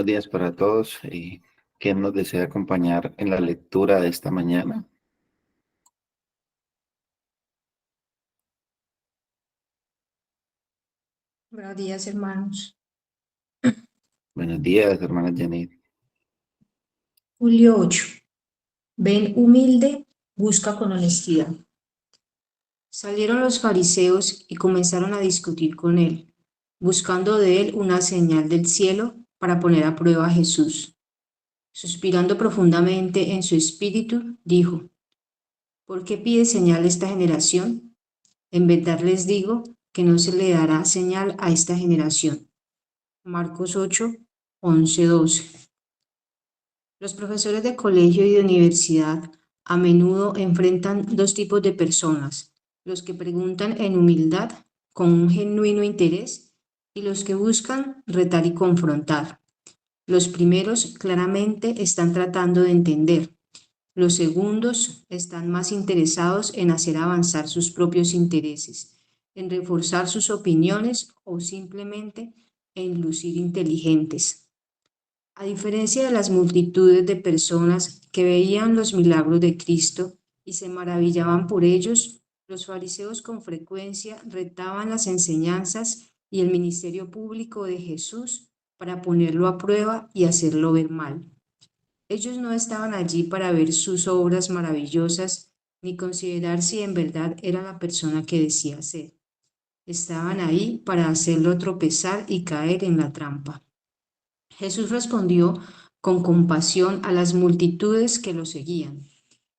días para todos. ¿Quién nos desea acompañar en la lectura de esta mañana? Buenos días, hermanos. Buenos días, hermana Janet. Julio 8. Ven humilde, busca con honestidad. Salieron los fariseos y comenzaron a discutir con él, buscando de él una señal del cielo para poner a prueba a Jesús. Suspirando profundamente en su espíritu, dijo: ¿Por qué pide señal esta generación? En verdad les digo que no se le dará señal a esta generación. Marcos 8, 11, 12. Los profesores de colegio y de universidad a menudo enfrentan dos tipos de personas: los que preguntan en humildad, con un genuino interés, y los que buscan retar y confrontar. Los primeros claramente están tratando de entender. Los segundos están más interesados en hacer avanzar sus propios intereses, en reforzar sus opiniones o simplemente en lucir inteligentes. A diferencia de las multitudes de personas que veían los milagros de Cristo y se maravillaban por ellos, los fariseos con frecuencia retaban las enseñanzas y el ministerio público de Jesús para ponerlo a prueba y hacerlo ver mal. Ellos no estaban allí para ver sus obras maravillosas ni considerar si en verdad era la persona que decía ser. Estaban ahí para hacerlo tropezar y caer en la trampa. Jesús respondió con compasión a las multitudes que lo seguían.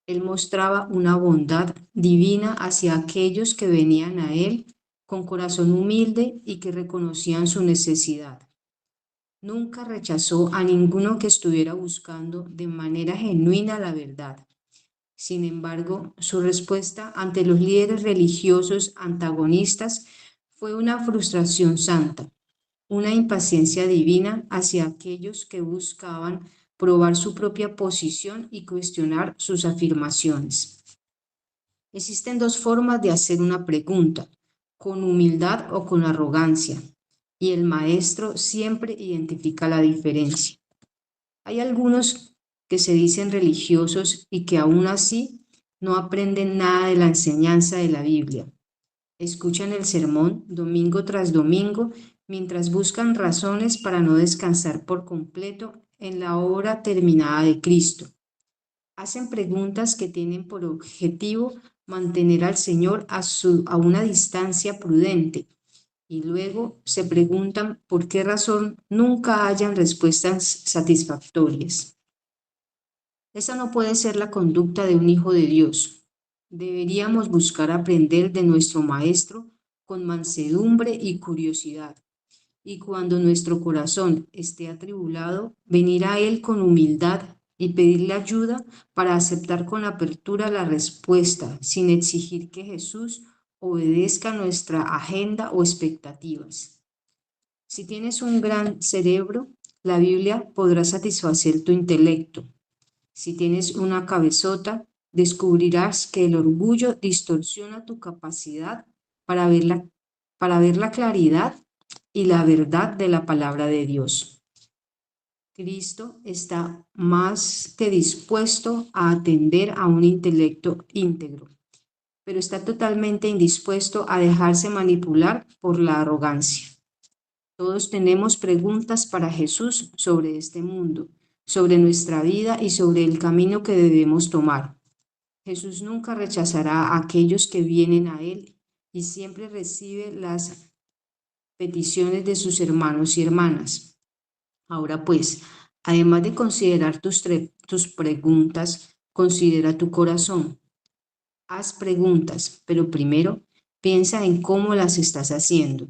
Él mostraba una bondad divina hacia aquellos que venían a él con corazón humilde y que reconocían su necesidad. Nunca rechazó a ninguno que estuviera buscando de manera genuina la verdad. Sin embargo, su respuesta ante los líderes religiosos antagonistas fue una frustración santa, una impaciencia divina hacia aquellos que buscaban probar su propia posición y cuestionar sus afirmaciones. Existen dos formas de hacer una pregunta: con humildad o con arrogancia, y el maestro siempre identifica la diferencia. Hay algunos que se dicen religiosos y que aún así no aprenden nada de la enseñanza de la Biblia. Escuchan el sermón domingo tras domingo mientras buscan razones para no descansar por completo en la obra terminada de Cristo. Hacen preguntas que tienen por objetivo mantener al Señor a una distancia prudente, y luego se preguntan por qué razón nunca hayan respuestas satisfactorias. Esa no puede ser la conducta de un hijo de Dios. Deberíamos buscar aprender de nuestro Maestro con mansedumbre y curiosidad, y cuando nuestro corazón esté atribulado, venir a Él con humildad y pedirle ayuda para aceptar con apertura la respuesta, sin exigir que Jesús obedezca nuestra agenda o expectativas. Si tienes un gran cerebro, la Biblia podrá satisfacer tu intelecto. Si tienes una cabezota, descubrirás que el orgullo distorsiona tu capacidad para ver la claridad y la verdad de la palabra de Dios. Cristo está más que dispuesto a atender a un intelecto íntegro, pero está totalmente indispuesto a dejarse manipular por la arrogancia. Todos tenemos preguntas para Jesús sobre este mundo, sobre nuestra vida y sobre el camino que debemos tomar. Jesús nunca rechazará a aquellos que vienen a Él y siempre recibe las peticiones de sus hermanos y hermanas. Ahora pues, además de considerar tus preguntas, considera tu corazón. Haz preguntas, pero primero piensa en cómo las estás haciendo.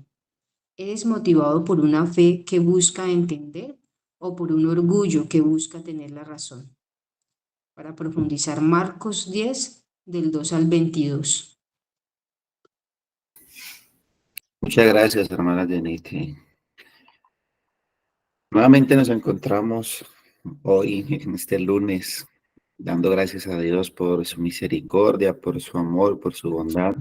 ¿Eres motivado por una fe que busca entender o por un orgullo que busca tener la razón? Para profundizar, Marcos 10, del 2 al 22. Muchas gracias, hermana Janet. Nuevamente nos encontramos hoy, en este lunes, dando gracias a Dios por su misericordia, por su amor, por su bondad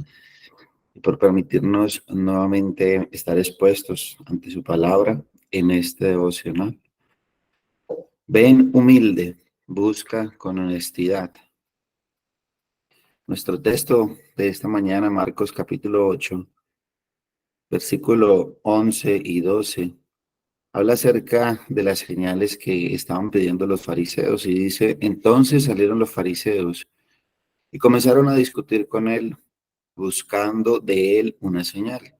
y por permitirnos nuevamente estar expuestos ante su palabra en este devocional. Ven humilde, busca con honestidad. Nuestro texto de esta mañana, Marcos capítulo 8, versículo 11 y 12, habla acerca de las señales que estaban pidiendo los fariseos y dice, entonces salieron los fariseos y comenzaron a discutir con él, buscando de él una señal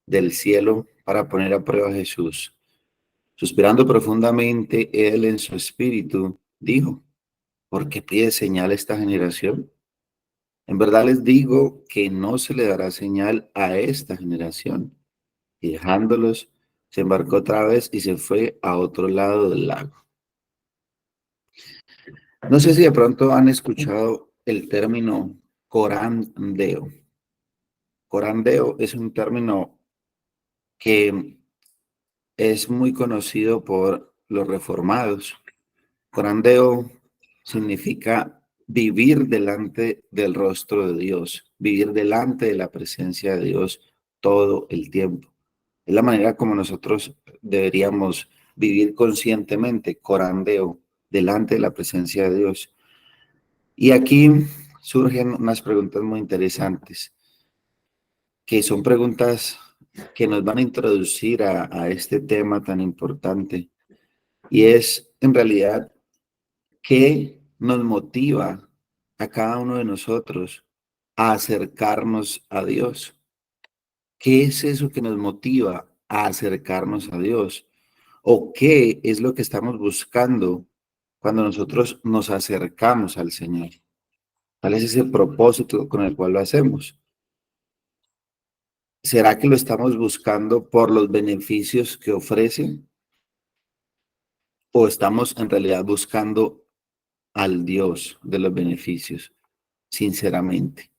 del cielo para poner a prueba a Jesús. Suspirando profundamente, él en su espíritu dijo, ¿por qué pide señal esta generación? En verdad les digo que no se le dará señal a esta generación. Y dejándolos, se embarcó otra vez y se fue a otro lado del lago. No sé si de pronto han escuchado el término corandeo. Corandeo es un término que es muy conocido por los reformados. Corandeo significa vivir delante del rostro de Dios, vivir delante de la presencia de Dios todo el tiempo. Es la manera como nosotros deberíamos vivir conscientemente, corandeo, delante de la presencia de Dios. Y aquí surgen unas preguntas muy interesantes, que son preguntas que nos van a introducir a este tema tan importante. Y es, en realidad, ¿qué nos motiva a cada uno de nosotros a acercarnos a Dios? ¿Qué es eso que nos motiva a acercarnos a Dios? ¿O qué es lo que estamos buscando cuando nosotros nos acercamos al Señor? ¿Cuál es ese propósito con el cual lo hacemos? ¿Será que lo estamos buscando por los beneficios que ofrece? ¿O estamos en realidad buscando al Dios de los beneficios, sinceramente?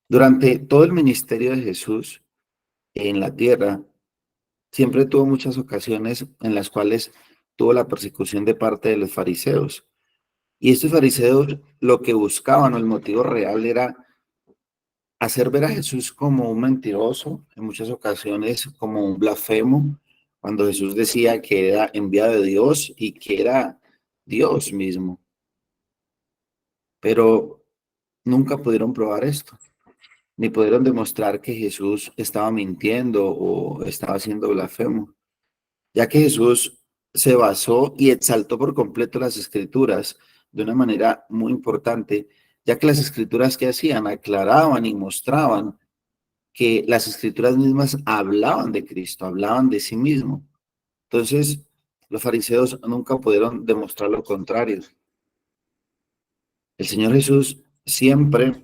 Durante todo el ministerio de Jesús en la tierra, siempre tuvo muchas ocasiones en las cuales tuvo la persecución de parte de los fariseos. Y estos fariseos lo que buscaban, o el motivo real, era hacer ver a Jesús como un mentiroso, en muchas ocasiones como un blasfemo, cuando Jesús decía que era enviado de Dios y que era Dios mismo. Pero nunca pudieron probar esto, ni pudieron demostrar que Jesús estaba mintiendo o estaba siendo blasfemo, ya que Jesús se basó y exaltó por completo las escrituras de una manera muy importante, ya que las escrituras que hacían aclaraban y mostraban que las escrituras mismas hablaban de Cristo, hablaban de sí mismo. Entonces, los fariseos nunca pudieron demostrar lo contrario. El Señor Jesús siempre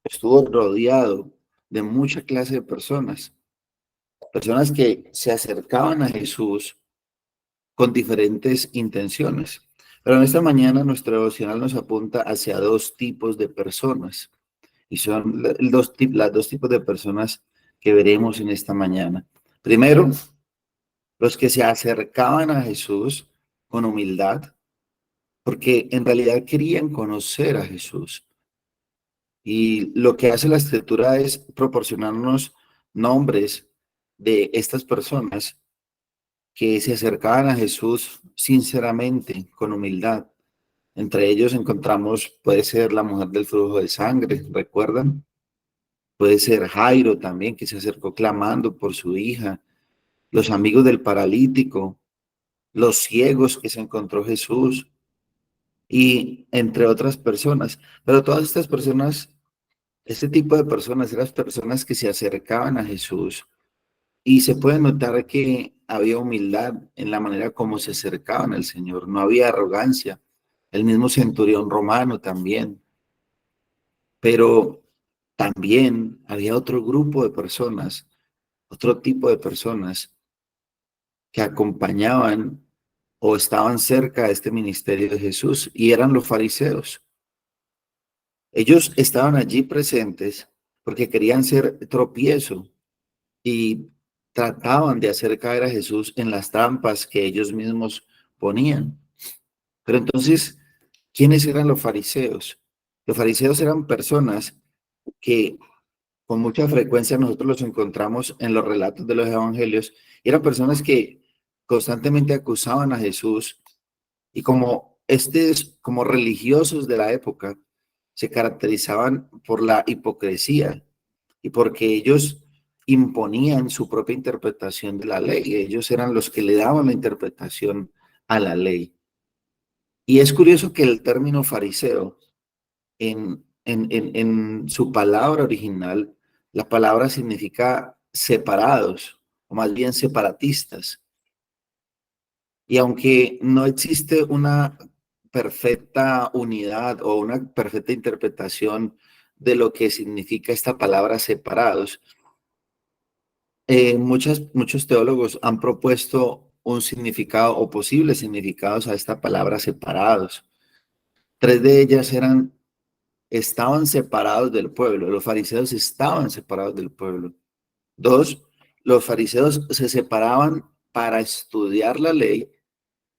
estuvo rodeado de mucha clase de personas, personas que se acercaban a Jesús con diferentes intenciones. Pero en esta mañana nuestro devocional nos apunta hacia dos tipos de personas. Y son las dos tipos de personas que veremos en esta mañana. Primero, los que se acercaban a Jesús con humildad, porque en realidad querían conocer a Jesús. Y lo que hace la escritura es proporcionarnos nombres de estas personas que se acercaban a Jesús sinceramente, con humildad. Entre ellos encontramos, puede ser la mujer del flujo de sangre, ¿recuerdan? Puede ser Jairo también, que se acercó clamando por su hija, los amigos del paralítico, los ciegos que se encontró Jesús y entre otras personas. Pero todas estas personas, este tipo de personas, eran personas que se acercaban a Jesús y se puede notar que había humildad en la manera como se acercaban al Señor, no había arrogancia. El mismo centurión romano también. Pero también había otro grupo de personas, otro tipo de personas que acompañaban o estaban cerca de este ministerio de Jesús y eran los fariseos. Ellos estaban allí presentes porque querían ser tropiezo y trataban de hacer caer a Jesús en las trampas que ellos mismos ponían. Pero entonces, ¿quiénes eran los fariseos? Los fariseos eran personas que con mucha frecuencia nosotros los encontramos en los relatos de los evangelios, y eran personas que constantemente acusaban a Jesús Y como religiosos de la época, se caracterizaban por la hipocresía y porque ellos imponían su propia interpretación de la ley. Ellos eran los que le daban la interpretación a la ley. Y es curioso que el término fariseo, en su palabra original, la palabra significa separados, o más bien separatistas. Y aunque no existe una perfecta unidad o una perfecta interpretación de lo que significa esta palabra separados, muchos teólogos han propuesto un significado o posibles significados a esta palabra separados. Tres de ellas estaban separados del pueblo, los fariseos estaban separados del pueblo. Dos, los fariseos se separaban para estudiar la ley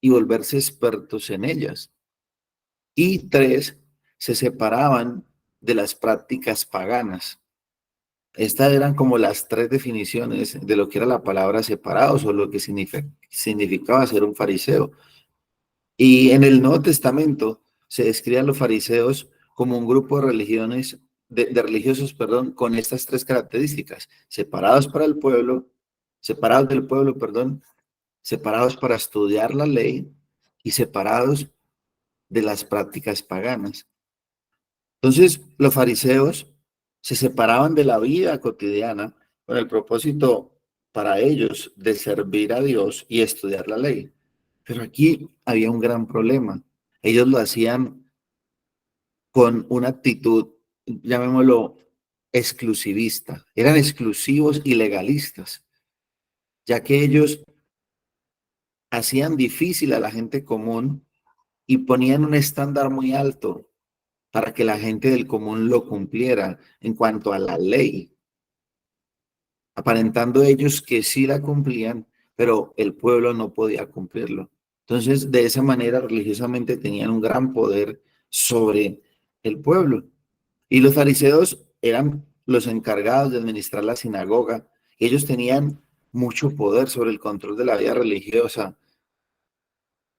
y volverse expertos en ellas. Y tres, se separaban de las prácticas paganas. Estas eran como las tres definiciones de lo que era la palabra separados o lo que significaba ser un fariseo. Y en el Nuevo Testamento se describe a los fariseos como un grupo de de religiosos, perdón, con estas tres características: separados para el pueblo, separados del pueblo, perdón, separados para estudiar la ley y separados de las prácticas paganas. Entonces, los fariseos se separaban de la vida cotidiana con el propósito para ellos de servir a Dios y estudiar la ley. Pero aquí había un gran problema. Ellos lo hacían con una actitud, llamémoslo, exclusivista. Eran exclusivos y legalistas, ya que ellos hacían difícil a la gente común y ponían un estándar muy alto para que la gente del común lo cumpliera en cuanto a la ley, aparentando ellos que sí la cumplían, pero el pueblo no podía cumplirlo. Entonces, de esa manera, religiosamente tenían un gran poder sobre el pueblo. Y los fariseos eran los encargados de administrar la sinagoga. Ellos tenían mucho poder sobre el control de la vida religiosa.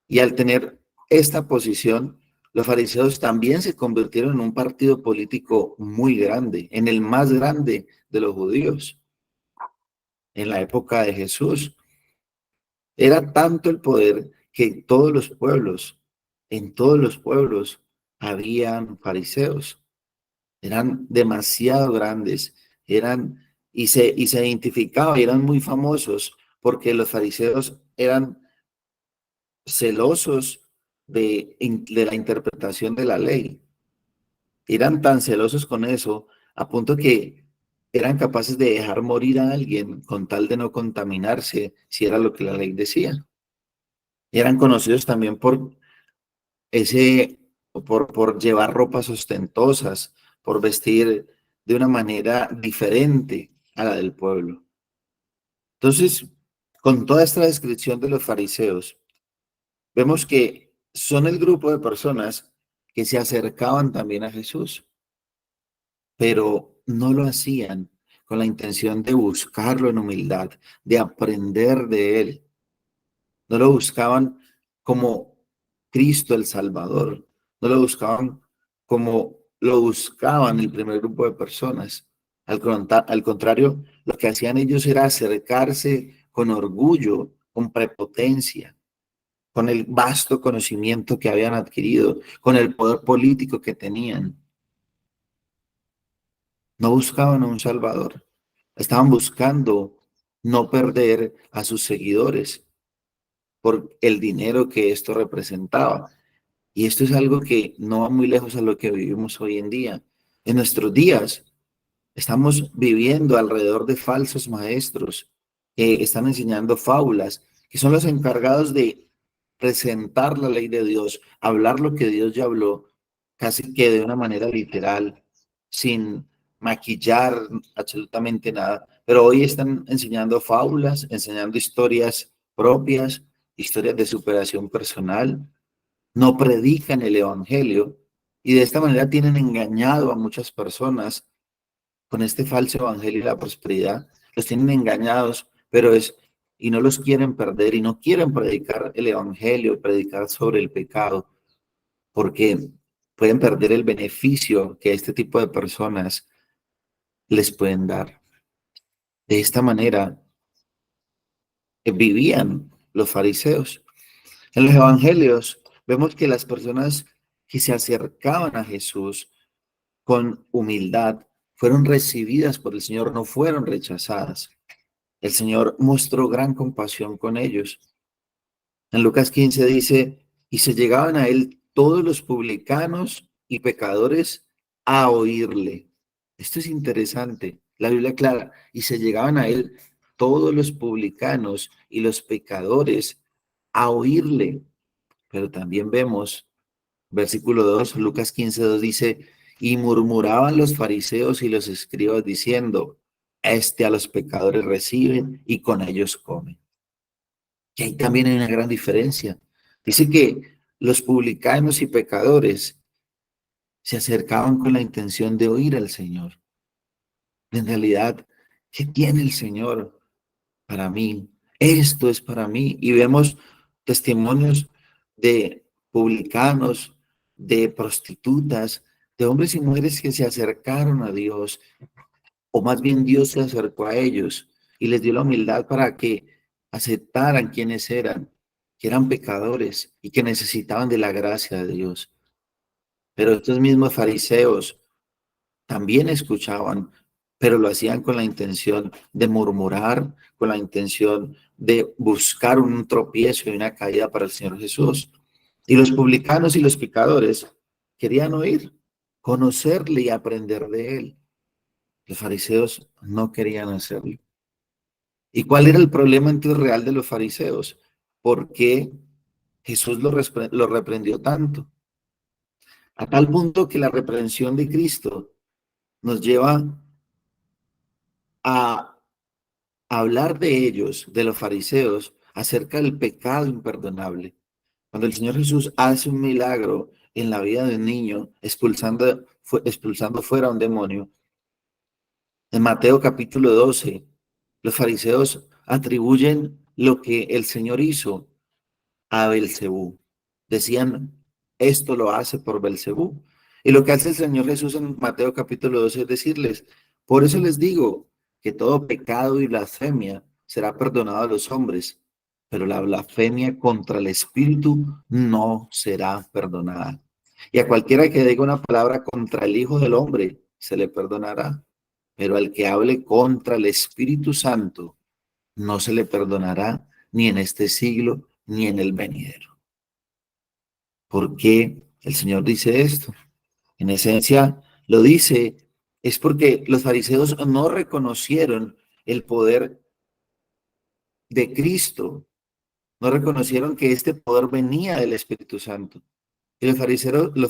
Y al tener esta posición, los fariseos también se convirtieron en un partido político muy grande, en el más grande de los judíos, en la época de Jesús. Era tanto el poder que en todos los pueblos, habían fariseos. Eran demasiado grandes, y se identificaban, y eran muy famosos porque los fariseos eran celosos de la interpretación de la ley. Eran tan celosos con eso, a punto que eran capaces de dejar morir a alguien con tal de no contaminarse, si era lo que la ley decía. Eran conocidos también ese, por llevar ropas ostentosas, por vestir de una manera diferente a la del pueblo. Entonces, con toda esta descripción de los fariseos, vemos que son el grupo de personas que se acercaban también a Jesús, pero no lo hacían con la intención de buscarlo en humildad, de aprender de él. No lo buscaban como Cristo el Salvador, no lo buscaban como lo buscaban el primer grupo de personas. Al contrario, lo que hacían ellos era acercarse con orgullo, con prepotencia, con el vasto conocimiento que habían adquirido, con el poder político que tenían. No buscaban a un Salvador, estaban buscando no perder a sus seguidores por el dinero que esto representaba. Y esto es algo que no va muy lejos a lo que vivimos hoy en día. En nuestros días estamos viviendo alrededor de falsos maestros que están enseñando fábulas, que son los encargados de presentar la ley de Dios, hablar lo que Dios ya habló, casi que de una manera literal, sin maquillar absolutamente nada. Pero hoy están enseñando fábulas, enseñando historias propias, historias de superación personal, no predican el evangelio y de esta manera tienen engañado a muchas personas con este falso evangelio y la prosperidad. Los tienen engañados, pero es y no los quieren perder y no quieren predicar el evangelio, predicar sobre el pecado, porque pueden perder el beneficio que este tipo de personas les pueden dar. De esta manera vivían los fariseos. En los evangelios vemos que las personas que se acercaban a Jesús con humildad fueron recibidas por el Señor, no fueron rechazadas. El Señor mostró gran compasión con ellos. En Lucas 15 dice, y se llegaban a él todos los publicanos y pecadores a oírle. Esto es interesante. La Biblia aclara, y se llegaban a él todos los publicanos y los pecadores a oírle. Pero también vemos, versículo 2, Lucas 15:2 dice, y murmuraban los fariseos y los escribas diciendo, a los pecadores reciben y con ellos comen. Y ahí también hay una gran diferencia. Dice que los publicanos y pecadores se acercaban con la intención de oír al Señor. En realidad, ¿qué tiene el Señor para mí? Esto es para mí. Y vemos testimonios de publicanos, de prostitutas, de hombres y mujeres que se acercaron a Dios, o más bien Dios se acercó a ellos y les dio la humildad para que aceptaran quiénes eran, que eran pecadores y que necesitaban de la gracia de Dios. Pero estos mismos fariseos también escuchaban, pero lo hacían con la intención de murmurar, con la intención de buscar un tropiezo y una caída para el Señor Jesús. Y los publicanos y los pecadores querían oír, conocerle y aprender de él. Los fariseos no querían hacerlo. ¿Y cuál era el problema entonces real de los fariseos? ¿Por qué Jesús lo reprendió tanto? A tal punto que la reprensión de Cristo nos lleva a hablar de ellos, de los fariseos, acerca del pecado imperdonable. Cuando el Señor Jesús hace un milagro en la vida de un niño, expulsando fuera a un demonio, en Mateo capítulo 12, los fariseos atribuyen lo que el Señor hizo a Belcebú. Decían, esto lo hace por Belcebú. Y lo que hace el Señor Jesús en Mateo capítulo 12 es decirles, por eso les digo que todo pecado y blasfemia será perdonado a los hombres, pero la blasfemia contra el Espíritu no será perdonada. Y a cualquiera que diga una palabra contra el Hijo del Hombre se le perdonará, pero al que hable contra el Espíritu Santo no se le perdonará ni en este siglo ni en el venidero. ¿Por qué el Señor dice esto? En esencia, lo dice es porque los fariseos no reconocieron el poder de Cristo, no reconocieron que este poder venía del Espíritu Santo. Y los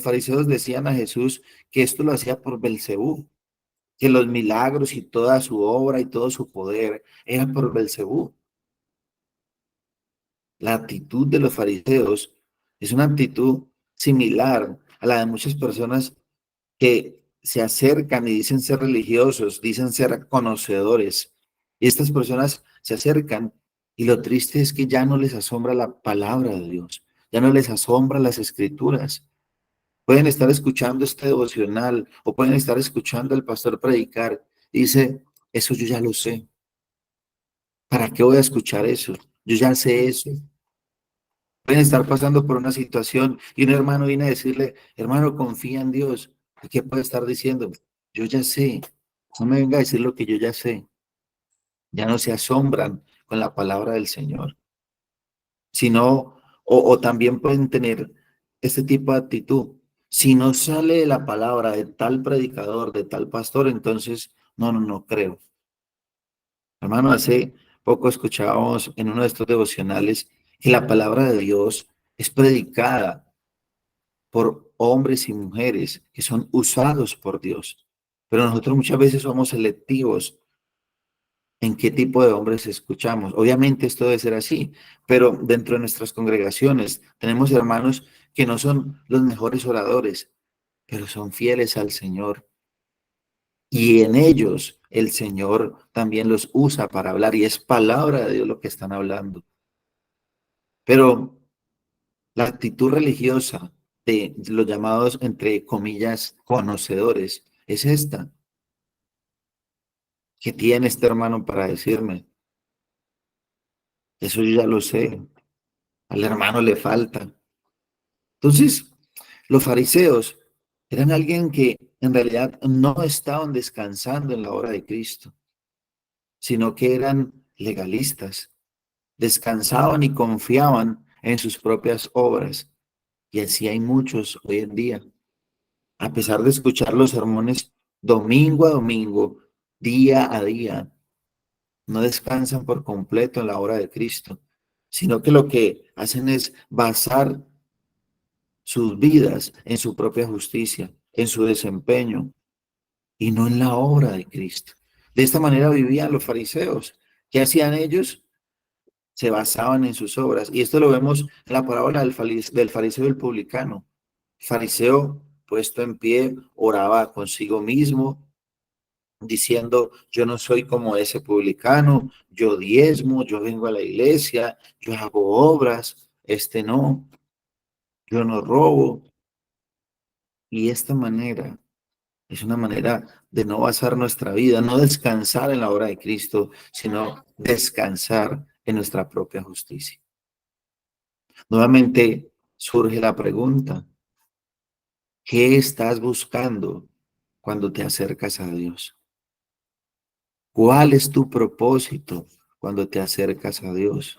fariseos decían a Jesús que esto lo hacía por Belcebú, que los milagros y toda su obra y todo su poder era por Belcebú. La actitud de los fariseos es una actitud similar a la de muchas personas que se acercan y dicen ser religiosos, dicen ser conocedores. Y estas personas se acercan y lo triste es que ya no les asombra la palabra de Dios, ya no les asombra las escrituras. Pueden estar escuchando este devocional o pueden estar escuchando al pastor predicar y dice, eso yo ya lo sé. ¿Para qué voy a escuchar eso? Yo ya sé eso. Pueden estar pasando por una situación y un hermano viene a decirle, hermano, confía en Dios. ¿Y qué puede estar diciendo? Yo ya sé. No me venga a decir lo que yo ya sé. Ya no se asombran con la palabra del Señor. Sino, o también pueden tener este tipo de actitud. Si no sale de la palabra de tal predicador, de tal pastor, entonces, no creo. Hermano, hace poco escuchábamos en uno de estos devocionales que la palabra de Dios es predicada por hombres y mujeres que son usados por Dios. Pero nosotros muchas veces somos selectivos en qué tipo de hombres escuchamos. Obviamente esto debe ser así, pero dentro de nuestras congregaciones tenemos hermanos que no son los mejores oradores, pero son fieles al Señor. Y en ellos el Señor también los usa para hablar y es palabra de Dios lo que están hablando. Pero la actitud religiosa de los llamados, entre comillas, conocedores, es esta. ¿Qué tiene este hermano para decirme? Eso yo ya lo sé. Al hermano le falta. Entonces, los fariseos eran alguien que en realidad no estaban descansando en la obra de Cristo, sino que eran legalistas. Descansaban y confiaban en sus propias obras. Y así hay muchos hoy en día. A pesar de escuchar los sermones domingo a domingo, día a día, no descansan por completo en la obra de Cristo, sino que lo que hacen es basar sus vidas en su propia justicia, en su desempeño y no en la obra de Cristo. De esta manera vivían los fariseos. ¿Qué hacían ellos? Se basaban en sus obras. Y esto lo vemos en la parábola del fariseo y el publicano. El fariseo, puesto en pie, oraba consigo mismo, diciendo, yo no soy como ese publicano, yo diezmo, yo vengo a la iglesia, yo hago obras, este no, yo no robo. Y esta manera es una manera de no basar nuestra vida, no descansar en la obra de Cristo, sino descansar en nuestra propia justicia. Nuevamente surge la pregunta, ¿qué estás buscando cuando te acercas a Dios? ¿Cuál es tu propósito cuando te acercas a Dios?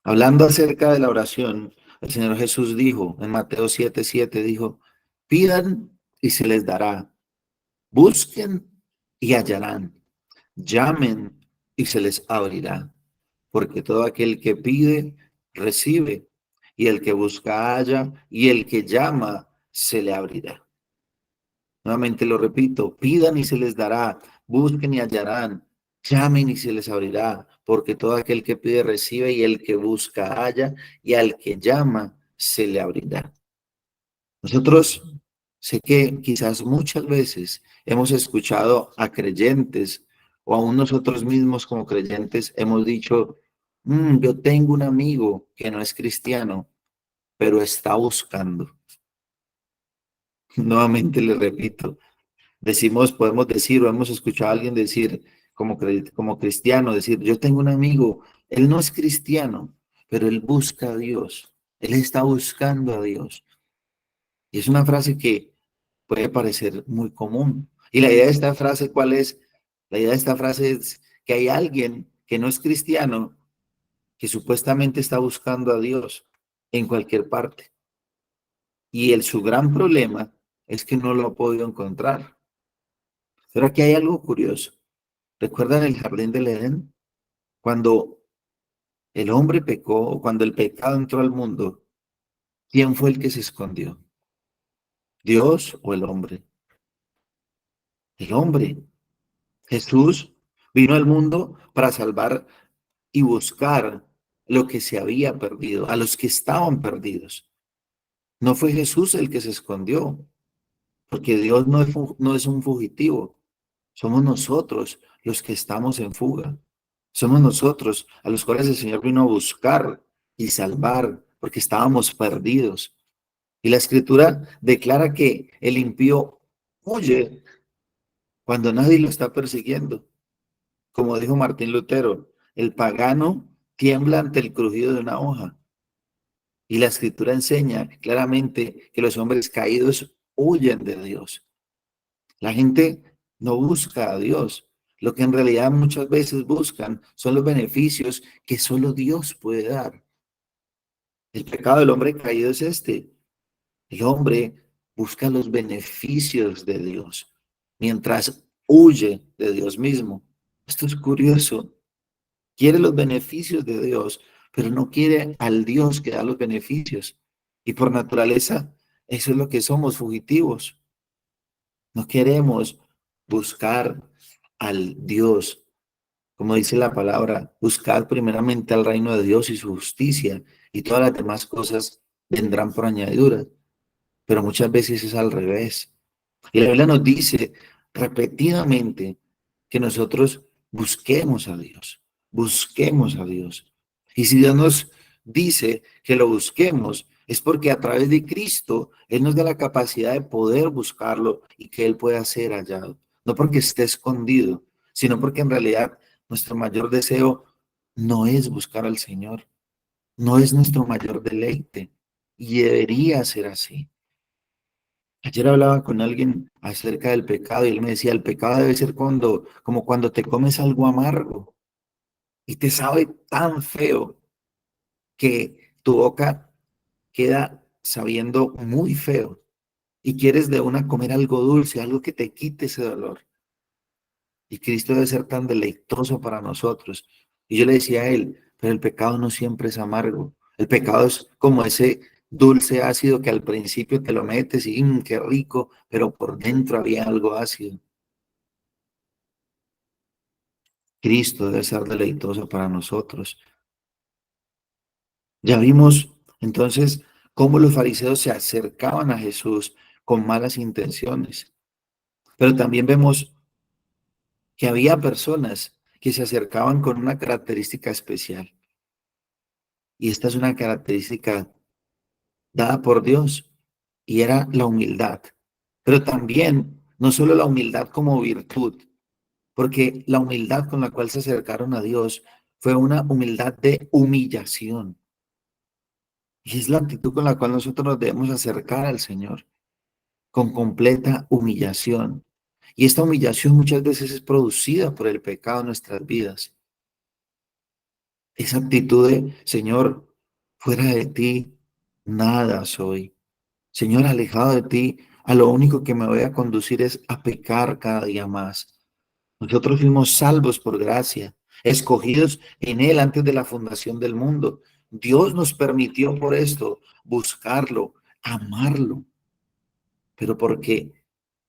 Hablando acerca de la oración, el Señor Jesús dijo en Mateo 7:7, dijo, pidan y se les dará, busquen y hallarán, llamen y se les abrirá, porque todo aquel que pide, recibe, y el que busca halla, y el que llama, se le abrirá. Nuevamente lo repito, pidan y se les dará, busquen y hallarán, llamen y se les abrirá, porque todo aquel que pide recibe y el que busca halla y al que llama se le abrirá. Nosotros sé que quizás muchas veces hemos escuchado a creyentes o aún nosotros mismos como creyentes hemos dicho, yo tengo un amigo que no es cristiano, pero está buscando". Nuevamente le repito, decimos, podemos decir o hemos escuchado a alguien decir como cristiano, decir, yo tengo un amigo, él no es cristiano, pero él busca a Dios, él está buscando a Dios. Y es una frase que puede parecer muy común. Y la idea de esta frase, ¿cuál es? La idea de esta frase es que hay alguien que no es cristiano, que supuestamente está buscando a Dios en cualquier parte. Y su gran problema es que no lo ha podido encontrar. Pero aquí hay algo curioso. ¿Recuerdan el jardín del Edén? Cuando el hombre pecó, cuando el pecado entró al mundo, ¿quién fue el que se escondió? ¿Dios o el hombre? El hombre. Jesús vino al mundo para salvar y buscar lo que se había perdido, a los que estaban perdidos. No fue Jesús el que se escondió, porque Dios no es un fugitivo. Somos nosotros los que estamos en fuga. Somos nosotros a los cuales el Señor vino a buscar y salvar, porque estábamos perdidos. Y la Escritura declara que el impío huye cuando nadie lo está persiguiendo. Como dijo Martín Lutero, el pagano tiembla ante el crujido de una hoja. Y la Escritura enseña claramente que los hombres caídos huyen de Dios. La gente no busca a Dios. Lo que en realidad muchas veces buscan son los beneficios que solo Dios puede dar. El pecado del hombre caído es este. El hombre busca los beneficios de Dios mientras huye de Dios mismo. Esto es curioso. Quiere los beneficios de Dios, pero no quiere al Dios que da los beneficios. Y por naturaleza, eso es lo que somos, fugitivos. No queremos buscar al Dios. Como dice la palabra, buscad primeramente al reino de Dios y su justicia, y todas las demás cosas vendrán por añadidura. Pero muchas veces es al revés. Y la Biblia nos dice repetidamente que nosotros busquemos a Dios, busquemos a Dios. Y si Dios nos dice que lo busquemos, es porque a través de Cristo Él nos da la capacidad de poder buscarlo y que Él pueda ser hallado. No porque esté escondido, sino porque en realidad nuestro mayor deseo no es buscar al Señor, no es nuestro mayor deleite y debería ser así. Ayer hablaba con alguien acerca del pecado y él me decía, el pecado debe ser como cuando te comes algo amargo y te sabe tan feo que tu boca queda sabiendo muy feo y quieres de una comer algo dulce, algo que te quite ese dolor. Y Cristo debe ser tan deleitoso para nosotros. Y yo le decía a él, pero el pecado no siempre es amargo. El pecado es como ese dulce ácido que al principio te lo metes y qué rico, pero por dentro había algo ácido. Cristo debe ser deleitoso para nosotros. Ya vimos entonces cómo los fariseos se acercaban a Jesús con malas intenciones, pero también vemos que había personas que se acercaban con una característica especial, y esta es una característica dada por Dios, y era la humildad, pero también no solo la humildad como virtud, porque la humildad con la cual se acercaron a Dios fue una humildad de humillación. Y es la actitud con la cual nosotros nos debemos acercar al Señor, con completa humillación. Y esta humillación muchas veces es producida por el pecado en nuestras vidas. Esa actitud de, Señor, fuera de ti, nada soy. Señor, alejado de ti, a lo único que me voy a conducir es a pecar cada día más. Nosotros fuimos salvos por gracia, escogidos en Él antes de la fundación del mundo. Dios nos permitió por esto buscarlo, amarlo, pero porque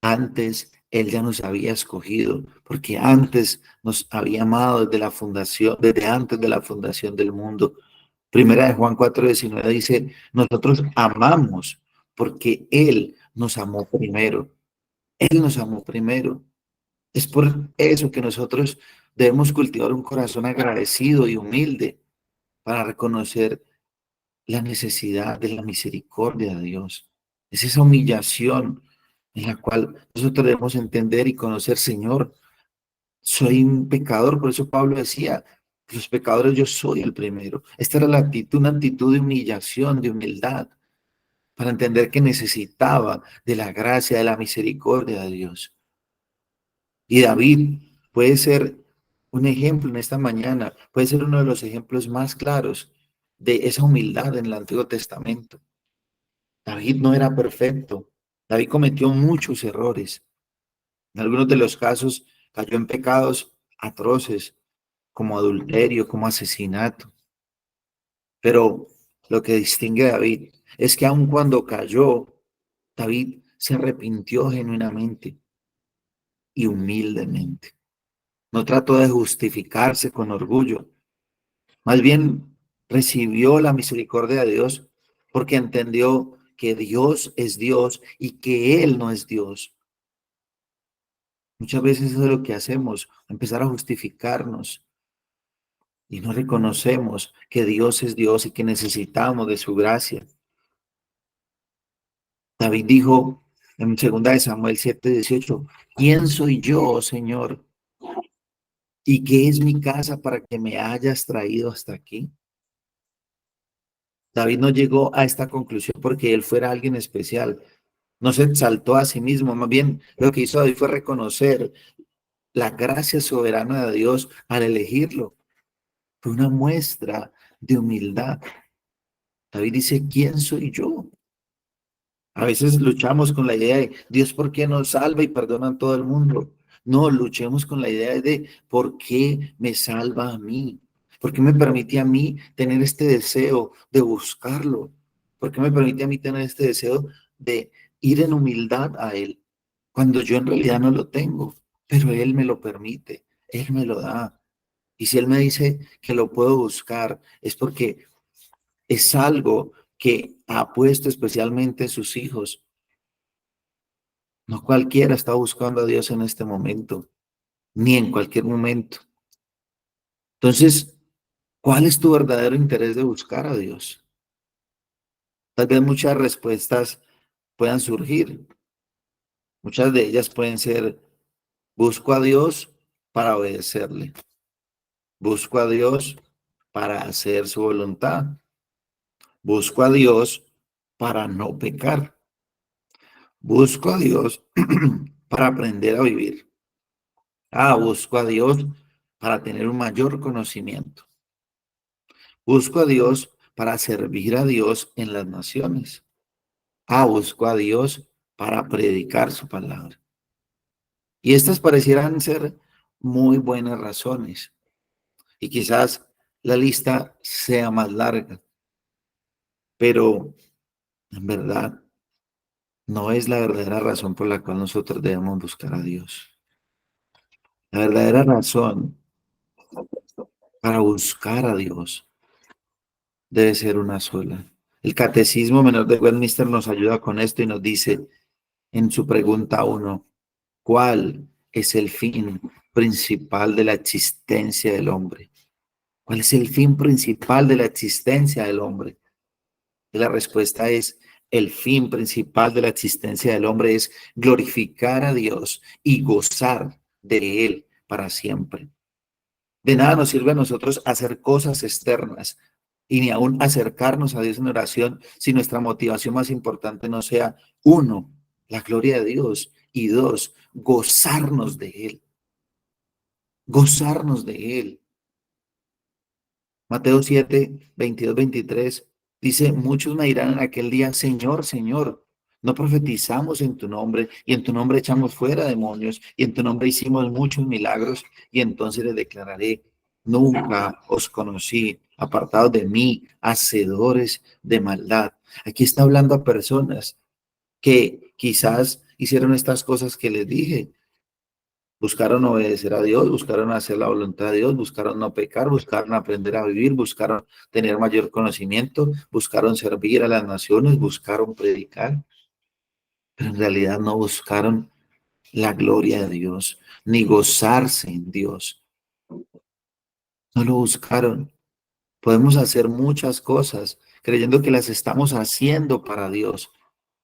antes Él ya nos había escogido, porque antes nos había amado desde la fundación, desde antes de la fundación del mundo. Primera de Juan 4:19 dice, nosotros amamos porque Él nos amó primero. Él nos amó primero. Es por eso que nosotros debemos cultivar un corazón agradecido y humilde para reconocer la necesidad de la misericordia de Dios. Es esa humillación en la cual nosotros debemos entender y conocer, Señor, soy un pecador, por eso Pablo decía, los pecadores yo soy el primero. Esta era la actitud, una actitud de humillación, de humildad, para entender que necesitaba de la gracia, de la misericordia de Dios. Y David puede ser un ejemplo en esta mañana, puede ser uno de los ejemplos más claros de esa humildad en el Antiguo Testamento. David no era perfecto, David cometió muchos errores. En algunos de los casos cayó en pecados atroces, como adulterio, como asesinato. Pero lo que distingue a David es que aun cuando cayó, David se arrepintió genuinamente y humildemente. No trató de justificarse con orgullo, más bien recibió la misericordia de Dios porque entendió que Dios es Dios y que Él no es Dios. Muchas veces eso es lo que hacemos, empezar a justificarnos y no reconocemos que Dios es Dios y que necesitamos de su gracia. David dijo en 2 Samuel 7:18, ¿quién soy yo, Señor? ¿Y qué es mi casa para que me hayas traído hasta aquí? David no llegó a esta conclusión porque él fuera alguien especial. No se exaltó a sí mismo, más bien lo que hizo David fue reconocer la gracia soberana de Dios al elegirlo. Fue una muestra de humildad. David dice, ¿quién soy yo? A veces luchamos con la idea de Dios, ¿por qué nos salva y perdona a todo el mundo? No, luchemos con la idea de ¿por qué me salva a mí? ¿Por qué me permite a mí tener este deseo de buscarlo? ¿Por qué me permite a mí tener este deseo de ir en humildad a Él? Cuando yo en realidad no lo tengo, pero Él me lo permite, Él me lo da. Y si Él me dice que lo puedo buscar, es porque es algo que ha puesto especialmente en sus hijos. No cualquiera está buscando a Dios en este momento, ni en cualquier momento. Entonces, ¿cuál es tu verdadero interés de buscar a Dios? Tal vez muchas respuestas puedan surgir. Muchas de ellas pueden ser: busco a Dios para obedecerle. Busco a Dios para hacer su voluntad. Busco a Dios para no pecar. Busco a Dios para aprender a vivir. Busco a Dios para tener un mayor conocimiento. Busco a Dios para servir a Dios en las naciones. Busco a Dios para predicar su palabra. Y estas parecieran ser muy buenas razones. Y quizás la lista sea más larga, pero en verdad no es la verdadera razón por la cual nosotros debemos buscar a Dios. La verdadera razón para buscar a Dios debe ser una sola. El Catecismo Menor de Westminster nos ayuda con esto y nos dice en su pregunta 1, ¿cuál es el fin principal de la existencia del hombre? ¿Cuál es el fin principal de la existencia del hombre? Y la respuesta es: el fin principal de la existencia del hombre es glorificar a Dios y gozar de Él para siempre. De nada nos sirve a nosotros hacer cosas externas y ni aún acercarnos a Dios en oración si nuestra motivación más importante no sea, uno, la gloria de Dios, y dos, gozarnos de Él. Gozarnos de Él. Mateo 7, 22, 23 dice: muchos me dirán en aquel día: Señor, Señor, no profetizamos en tu nombre, y en tu nombre echamos fuera demonios, y en tu nombre hicimos muchos milagros. Y entonces les declararé: nunca os conocí, apartados de mí, hacedores de maldad. Aquí está hablando a personas que quizás hicieron estas cosas que les dije. Buscaron obedecer a Dios, buscaron hacer la voluntad de Dios, buscaron no pecar, buscaron aprender a vivir, buscaron tener mayor conocimiento, buscaron servir a las naciones, buscaron predicar, pero en realidad no buscaron la gloria de Dios, ni gozarse en Dios. No lo buscaron. Podemos hacer muchas cosas creyendo que las estamos haciendo para Dios,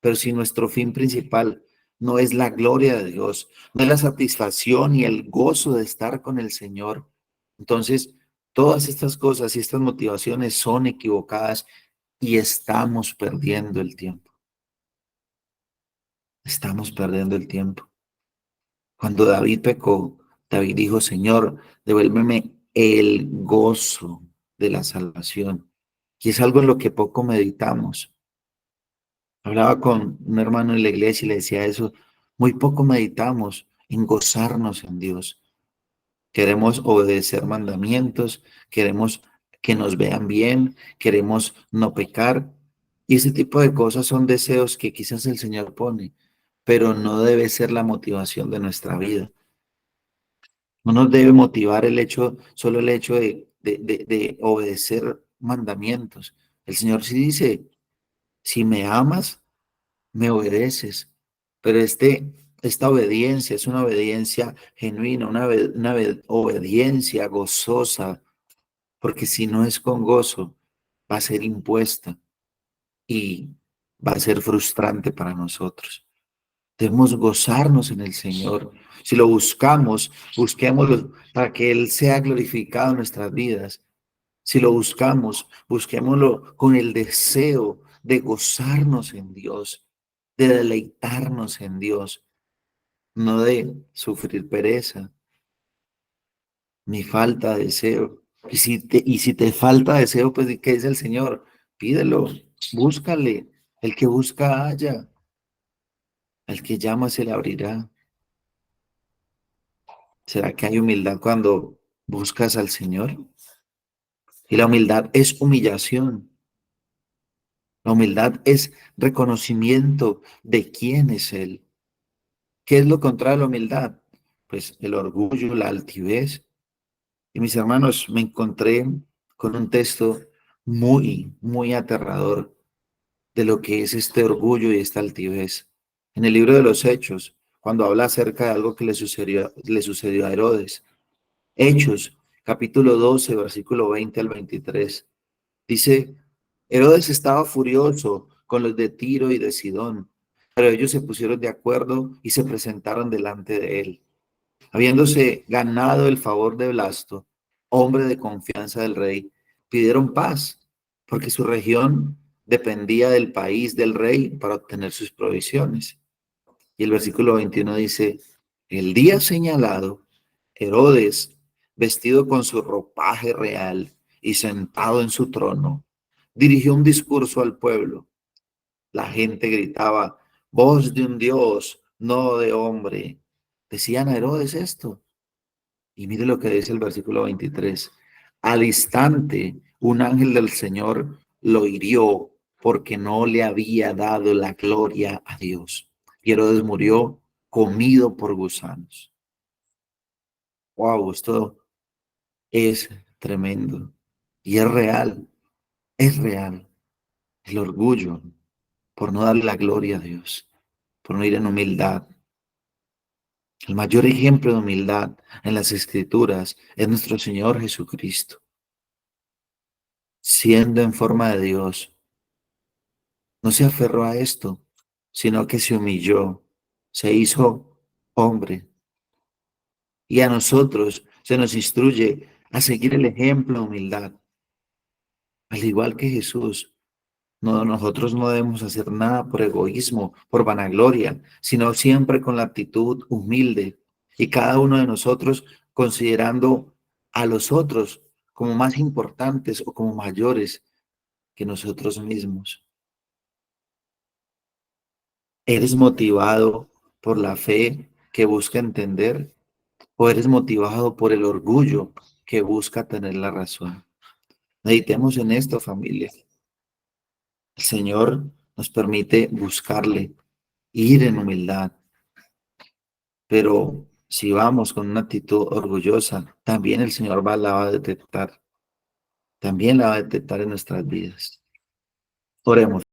pero si nuestro fin principal no es la gloria de Dios, no es la satisfacción y el gozo de estar con el Señor, entonces todas estas cosas y estas motivaciones son equivocadas y estamos perdiendo el tiempo. Estamos perdiendo el tiempo. Cuando David pecó, David dijo: Señor, devuélveme el gozo de la salvación. Y es algo en lo que poco meditamos. Hablaba con un hermano en la iglesia y le decía eso: muy poco meditamos en gozarnos en Dios. Queremos obedecer mandamientos, queremos que nos vean bien, queremos no pecar. Y ese tipo de cosas son deseos que quizás el Señor pone, pero no debe ser la motivación de nuestra vida. No nos debe motivar solo el hecho de obedecer mandamientos. El Señor sí dice: si me amas, me obedeces. Pero esta obediencia es una obediencia genuina, obediencia gozosa, porque si no es con gozo, va a ser impuesta y va a ser frustrante para nosotros. Debemos gozarnos en el Señor. Si lo buscamos, busquémoslo para que Él sea glorificado en nuestras vidas. Si lo buscamos, busquémoslo con el deseo de gozarnos en Dios, de deleitarnos en Dios, no de sufrir pereza ni falta de deseo. Y si te falta deseo, pues ¿qué dice el Señor? Pídelo, búscale. El que busca halla, al que llama se le abrirá. ¿Será que hay humildad cuando buscas al Señor? Y la humildad es humillación. La humildad es reconocimiento de quién es Él. ¿Qué es lo contrario a la humildad? Pues el orgullo, la altivez. Y mis hermanos, me encontré con un texto muy, muy aterrador de lo que es este orgullo y esta altivez. En el libro de los Hechos, cuando habla acerca de algo que le sucedió a Herodes. Hechos, capítulo 12, versículo 20 al 23. Dice, Herodes estaba furioso con los de Tiro y de Sidón, pero ellos se pusieron de acuerdo y se presentaron delante de él. Habiéndose ganado el favor de Blasto, hombre de confianza del rey, pidieron paz, porque su región dependía del país del rey para obtener sus provisiones. Y el versículo 21 dice, el día señalado, Herodes, vestido con su ropaje real y sentado en su trono, dirigió un discurso al pueblo. La gente gritaba, voz de un Dios, no de hombre. Decían a Herodes esto. Y mire lo que dice el versículo 23. Al instante, un ángel del Señor lo hirió porque no le había dado la gloria a Dios. Y Herodes murió comido por gusanos. Wow, esto es tremendo. Y es real, es real. El orgullo por no darle la gloria a Dios, por no ir en humildad. El mayor ejemplo de humildad en las Escrituras es nuestro Señor Jesucristo. Siendo en forma de Dios, no se aferró a esto, sino que se humilló, se hizo hombre. Y a nosotros se nos instruye a seguir el ejemplo de humildad. Al igual que Jesús, nosotros no debemos hacer nada por egoísmo, por vanagloria, sino siempre con la actitud humilde. Y cada uno de nosotros considerando a los otros como más importantes o como mayores que nosotros mismos. ¿Eres motivado por la fe que busca entender o eres motivado por el orgullo que busca tener la razón? Meditemos en esto, familia. El Señor nos permite buscarle, ir en humildad, pero si vamos con una actitud orgullosa, también el Señor la va a detectar, también la va a detectar en nuestras vidas. Oremos.